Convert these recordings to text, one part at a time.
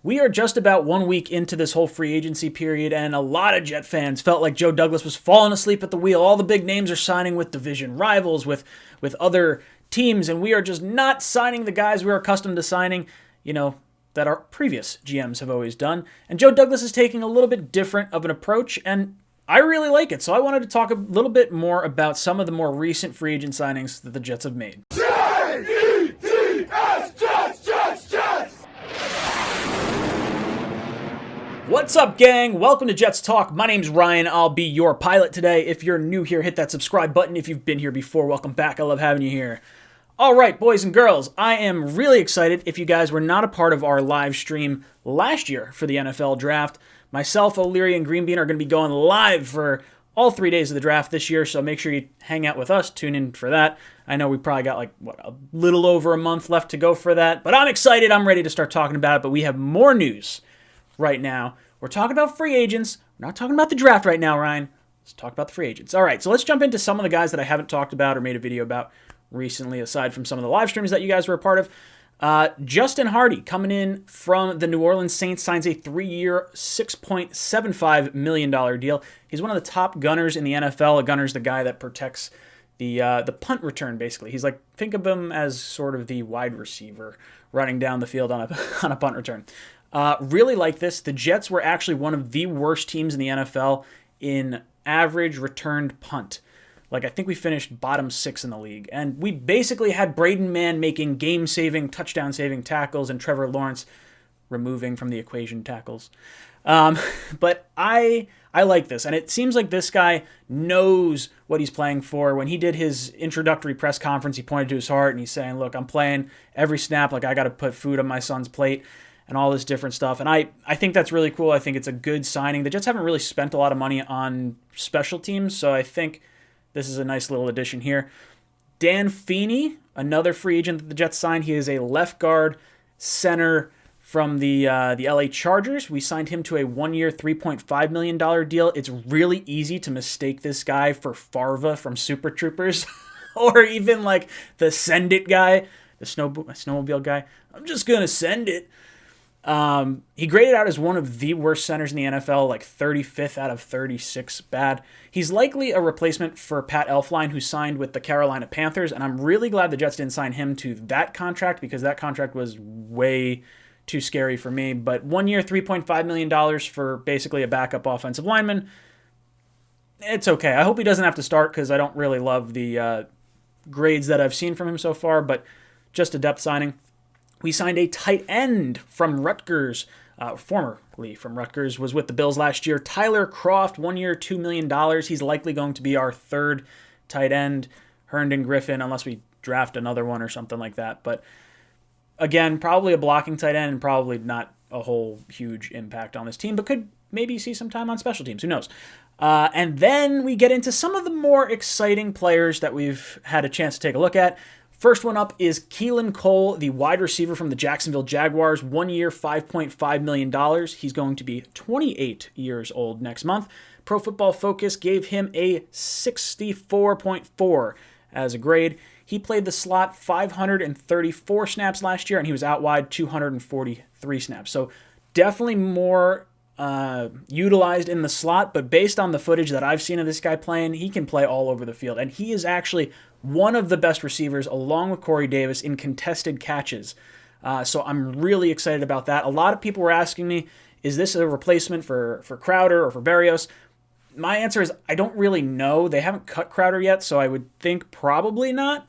We are just about 1 week into this whole free agency period, and a lot of Jet fans felt like Joe Douglas was falling asleep at the wheel. All the big names are signing with division rivals, with other teams, and we are just not signing the guys we're accustomed to signing, that our previous GMs have always done. And Joe Douglas is taking a little bit different of an approach, and I really like it. So I wanted to talk a little bit more about some of the more recent free agent signings that the Jets have made. What's up, gang? Welcome to Jets Talk. My name's Ryan. I'll be your pilot today. If you're new here, hit that subscribe button. If you've been here before, welcome back. I love having you here. All right, boys and girls, I am really excited. If you guys were not a part of our live stream last year for the NFL draft, myself, O'Leary, and Greenbean are going to be going live for all 3 days of the draft this year, so make sure you hang out with us. Tune in for that. I know we probably got a little over a month left to go for that, but I'm excited. I'm ready to start talking about it, but we have more news right now. We're talking about free agents. We're not talking about the draft right now, Ryan. Let's talk about the free agents. All right, so let's jump into some of the guys that I haven't talked about or made a video about recently, aside from some of the live streams that you guys were a part of. Justin Hardee, coming in from the New Orleans Saints, signs a 3-year, $6.75 million deal. He's one of the top gunners in the NFL. A gunner's the guy that protects the punt return, basically. He's like, think of him as sort of the wide receiver running down the field on a punt return. Really like this. The Jets were actually one of the worst teams in the NFL in average returned punt. I think we finished bottom 6 in the league. And we basically had Braden Mann making game-saving, touchdown-saving tackles and Trevor Lawrence removing from the equation tackles. But I like this. And it seems like this guy knows what he's playing for. When he did his introductory press conference, he pointed to his heart and he's saying, look, I'm playing every snap. I got to put food on my son's plate and all this different stuff. And I think that's really cool. I think it's a good signing. The Jets haven't really spent a lot of money on special teams, so I think this is a nice little addition here. Dan Feeney, another free agent that the Jets signed. He is a left guard center from the LA Chargers. We signed him to a 1-year, $3.5 million deal. It's really easy to mistake this guy for Farva from Super Troopers or even like the Send It guy, the snowmobile guy. I'm just going to send it. He graded out as one of the worst centers in the NFL, 35th out of 36 bad. He's likely a replacement for Pat Elflein, who signed with the Carolina Panthers, and I'm really glad the Jets didn't sign him to that contract because that contract was way too scary for me. But 1 year, $3.5 million for basically a backup offensive lineman, it's okay. I hope he doesn't have to start because I don't really love the grades that I've seen from him so far, but just a depth signing. We signed a tight end from Rutgers, formerly from Rutgers, was with the Bills last year. Tyler Kroft, 1 year, $2 million. He's likely going to be our third tight end. Herndon Griffin, unless we draft another one or something like that. But again, probably a blocking tight end and probably not a whole huge impact on this team, but could maybe see some time on special teams. Who knows? And then we get into some of the more exciting players that we've had a chance to take a look at. First one up is KEELAN Cole, the wide receiver from the Jacksonville Jaguars. 1 year, $5.5 million. He's going to be 28 years old next month. Pro Football Focus gave him a 64.4 as a grade. He played the slot 534 snaps last year, and he was out wide 243 snaps. So definitely more utilized in the slot, but based on the footage that I've seen of this guy playing, he can play all over the field. And he is actually one of the best receivers, along with Corey Davis, in contested catches. So I'm really excited about that. A lot of people were asking me, is this a replacement for Crowder or for Berrios? My answer is I don't really know. They haven't cut Crowder yet, so I would think probably not.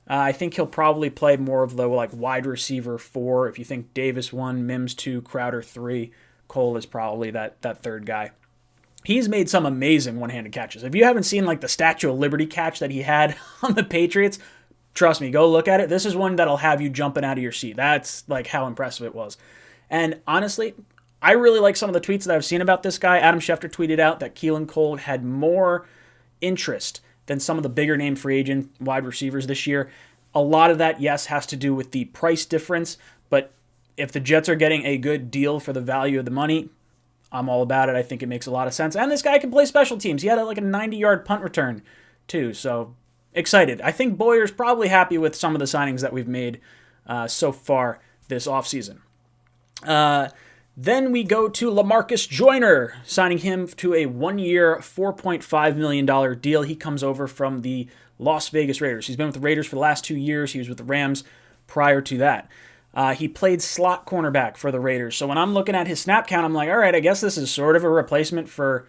I think he'll probably play more of the wide receiver 4. If you think Davis 1, Mims 2, Crowder 3, Cole is probably that third guy. He's made some amazing one-handed catches. If you haven't seen the Statue of Liberty catch that he had on the Patriots, trust me, go look at it. This is one that'll have you jumping out of your seat. That's how impressive it was. And honestly, I really like some of the tweets that I've seen about this guy. Adam Schefter tweeted out that KEELAN Cole had more interest than some of the bigger name free agent wide receivers this year. A lot of that, yes, has to do with the price difference, but if the Jets are getting a good deal for the value of the money, I'm all about it. I think it makes a lot of sense. And this guy can play special teams. He had a 90-yard punt return, too. So, excited. I think Boyer's probably happy with some of the signings that we've made so far this offseason. Then we go to LAMARCUS Joyner, signing him to a 1-year, $4.5 million deal. He comes over from the Las Vegas Raiders. He's been with the Raiders for the last 2 years. He was with the Rams prior to that. He played slot cornerback for the Raiders. So when I'm looking at his snap count, I'm like, all right, I guess this is sort of a replacement for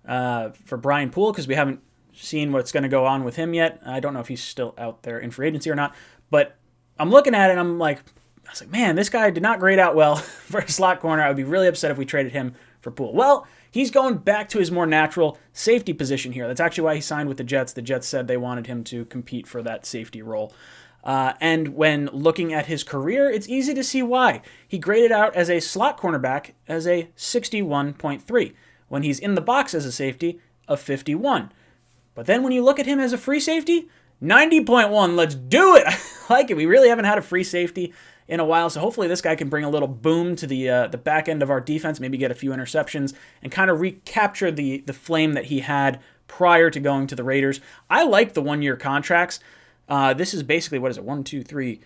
Brian Poole, because we haven't seen what's going to go on with him yet. I don't know if he's still out there in free agency or not. But I'm looking at it and I was like, man, this guy did not grade out well for a slot corner. I would be really upset if we traded him for Poole. Well, he's going back to his more natural safety position here. That's actually why he signed with the Jets. The Jets said they wanted him to compete for that safety role. And when looking at his career, it's easy to see why. He graded out as a slot cornerback as a 61.3. When he's in the box as a safety, a 51. But then when you look at him as a free safety, 90.1. Let's do it. I like it. We really haven't had a free safety in a while, so hopefully this guy can bring a little boom to the back end of our defense, maybe get a few interceptions, and kind of recapture the flame that he had prior to going to the Raiders. I like the 1-year contracts. This is basically, what is it, 1, 2, 3,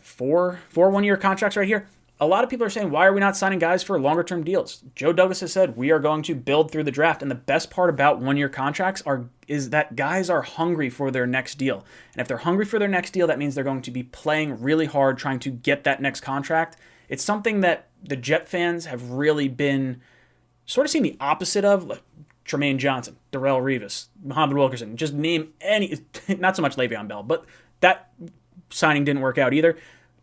4 1-year contracts right here. A lot of people are saying, why are we not signing guys for longer-term deals? Joe Douglas has said, we are going to build through the draft, and the best part about 1-year contracts is that guys are hungry for their next deal. And if they're hungry for their next deal, that means they're going to be playing really hard trying to get that next contract. It's something that the Jet fans have really been sort of seeing the opposite of, like Tremaine Johnson, Darrelle Revis, Muhammad Wilkerson, just name any, not so much Le'Veon Bell, but that signing didn't work out either.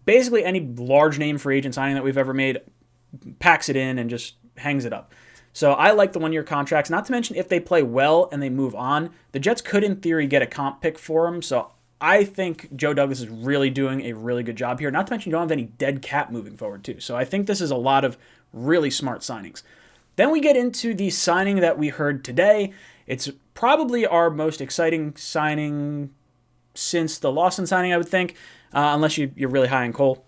Basically, any large name free agent signing that we've ever made packs it in and just hangs it up. So I like the 1-year contracts, not to mention if they play well and they move on, the Jets could in theory get a comp pick for them. So I think Joe Douglas is really doing a really good job here. Not to mention you don't have any dead cap moving forward too. So I think this is a lot of really smart signings. Then we get into the signing that we heard today. It's probably our most exciting signing since the Lawson signing, I would think. Unless you're really high on Cole.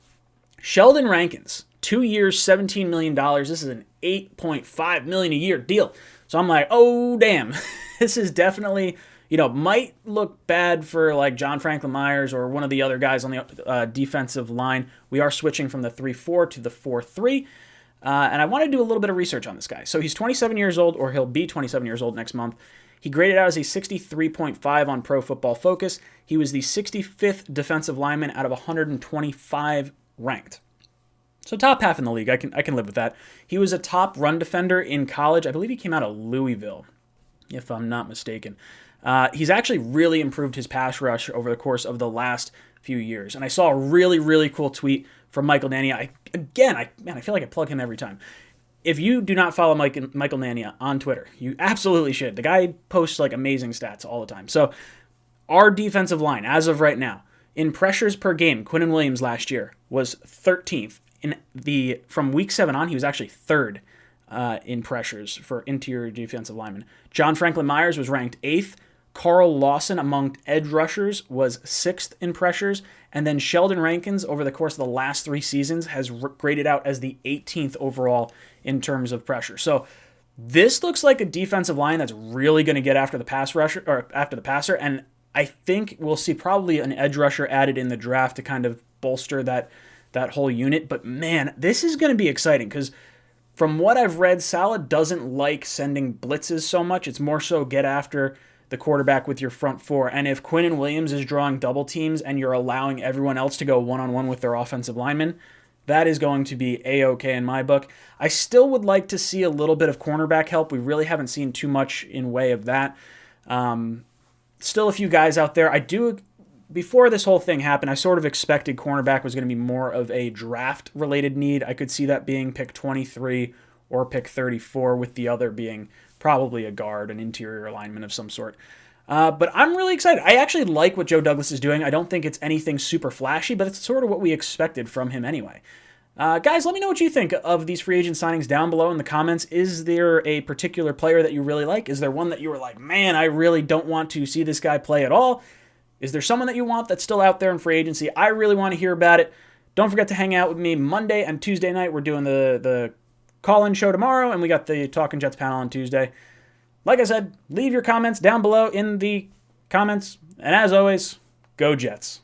Sheldon Rankins, 2 years, $17 million. This is an $8.5 million a year deal. So I'm like, oh, damn. This is definitely, might look bad for like John Franklin Myers or one of the other guys on the defensive line. We are switching from the 3-4 to the 4-3. And I want to do a little bit of research on this guy. So he's 27 years old, or he'll be 27 years old next month. He graded out as a 63.5 on Pro Football Focus. He was the 65th defensive lineman out of 125 ranked. So top half in the league. I can live with that. He was a top run defender in college. I believe he came out of Louisville, if I'm not mistaken. He's actually really improved his pass rush over the course of the last few years. And I saw a really, really cool tweet from Michael Nania. I feel like I plug him every time. If you do not follow Michael Nania on Twitter, you absolutely should. The guy posts like amazing stats all the time. So our defensive line, as of right now, in pressures per game, Quinnen Williams last year was 13th. From week 7 on, he was actually 3rd in pressures for interior defensive linemen. John Franklin Myers was ranked 8th. Carl Lawson among edge rushers was 6th in pressures. And then Sheldon Rankins, over the course of the last 3 seasons, has graded out as the 18th overall in terms of pressure. So this looks like a defensive line that's really going to get after the pass rusher or after the passer. And I think we'll see probably an edge rusher added in the draft to kind of bolster that whole unit. But man, this is going to be exciting because from what I've read, Saleh doesn't like sending blitzes so much. It's more so get after the quarterback with your front 4. And if Quinnen Williams is drawing double teams and you're allowing everyone else to go one-on-one with their offensive linemen, that is going to be A-okay in my book. I still would like to see a little bit of cornerback help. We really haven't seen too much in way of that. Still a few guys out there. Before this whole thing happened, I sort of expected cornerback was going to be more of a draft-related need. I could see that being pick 23 or pick 34, with the other being probably a guard, an interior lineman of some sort. But I'm really excited. I actually like what Joe Douglas is doing. I don't think it's anything super flashy, but it's sort of what we expected from him anyway. Guys, let me know what you think of these free agent signings down below in the comments. Is there a particular player that you really like? Is there one that you were like, man, I really don't want to see this guy play at all? Is there someone that you want that's still out there in free agency? I really want to hear about it. Don't forget to hang out with me Monday and Tuesday night. We're doing the call-in show tomorrow, and we got the Talking Jets panel on Tuesday. Like I said, leave your comments down below in the comments. And as always, go Jets.